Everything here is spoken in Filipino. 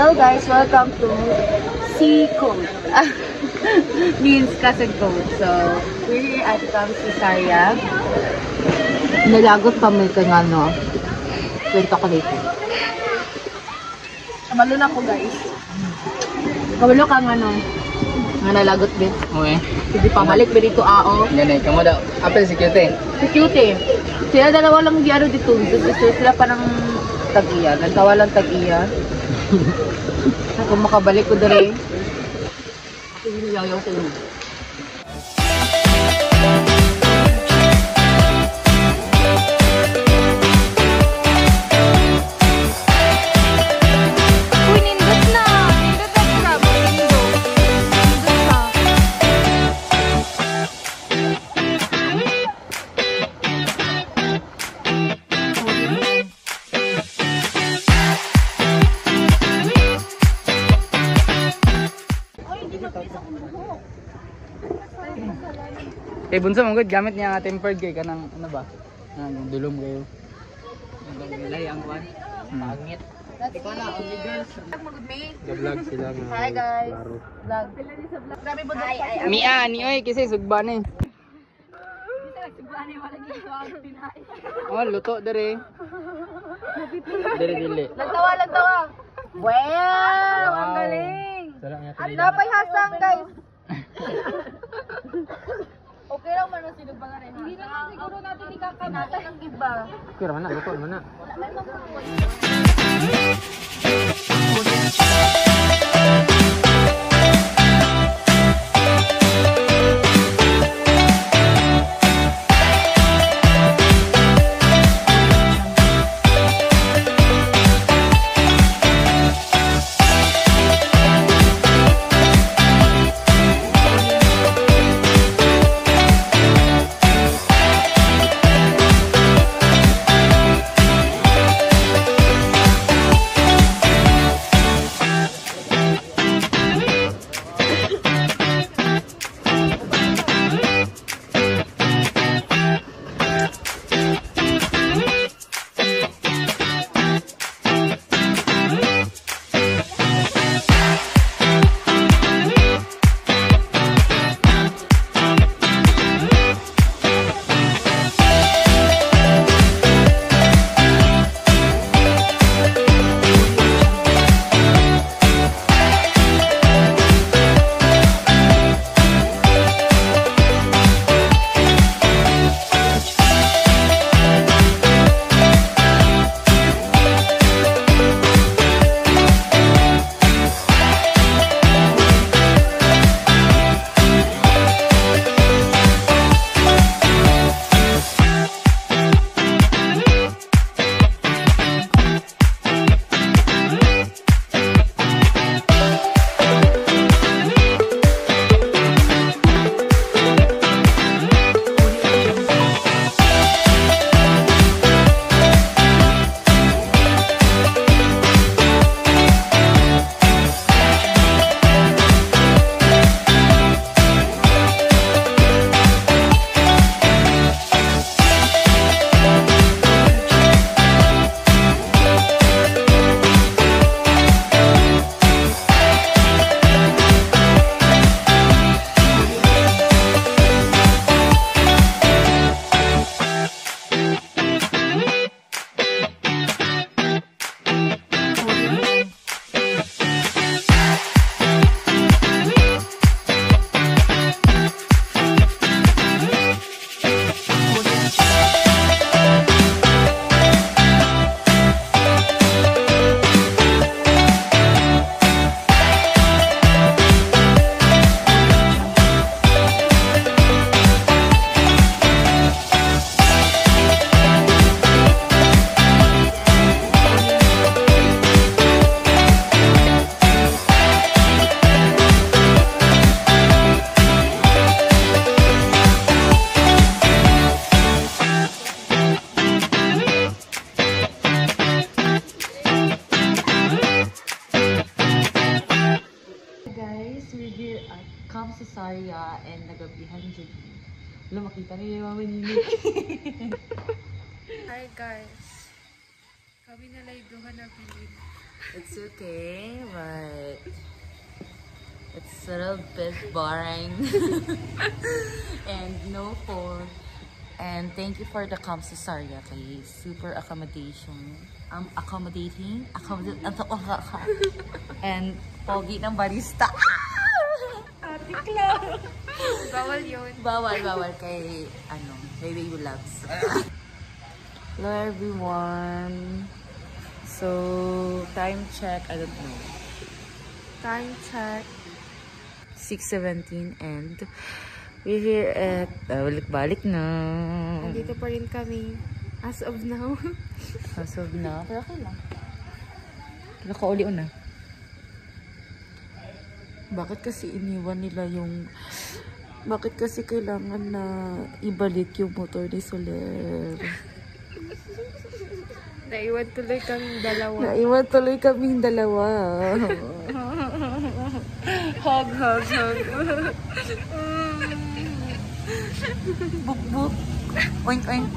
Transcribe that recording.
Hello guys, welcome to Sea Coast. Means Cousin Coast. So, we're here at Cesaria. Nalagot pa may kang ano. Kwento ko dito. Kabalo na ko guys. Kabalo kang ano. Nga nalagot din. Okay. Hindi pa balik ba dito ao. Ganun, kamu daw. Apel si Cute. Si Cute. Sila dalawa lang diaro dito. Sila pa ng tag-iya. Nagtawa lang tag-iya. Kung makabalik ko dere. Ako yung yayaw sa inyo. Kay Bunso mong good gamit niya nga tempered kay kanang ano ba? Nang dulom kayo. Nilay ang kwan. Pangit. Ikaw na, only girls. Vlog sila nga. Hi guys. Vlog. Grabe ba guys? Mia ni oy kasi sugba ni. Sugba ni wala ginawa pinay. Oh, luto dere. Dili. Nagtawa. Wow, ang galing. Napay hasang guys. Okay lang man ang sinugba nga rin. Hindi naman siguro natin ikakamata ng iba. Kira man na, luto man na. Cesaria and nagabihan dyan. Wala, makita niyo yung mga nini. Hi guys. Kami na live duha na bilin. It's okay, but it's a little bit boring. And no phone. And thank you for the comps to Saria kay super accommodating. And pogi ng barista. Ate Clau. Bawal yun. Bawal kay kay Baby Loves. Hello everyone. So time check, I don't know. Time check. 6:17 and we're here at balik-balik na. Nandito pa rin kami. As of now. As of now. Pero okay lang. Nakauli na. Bakit kasi iniwan nila yung... Bakit kasi kailangan na ibalik yung motor ni Soler? Naiwan tuloy kaming dalawa. Naiwan tuloy kaming dalawa. Hug. Buk-buk. Oink-oink.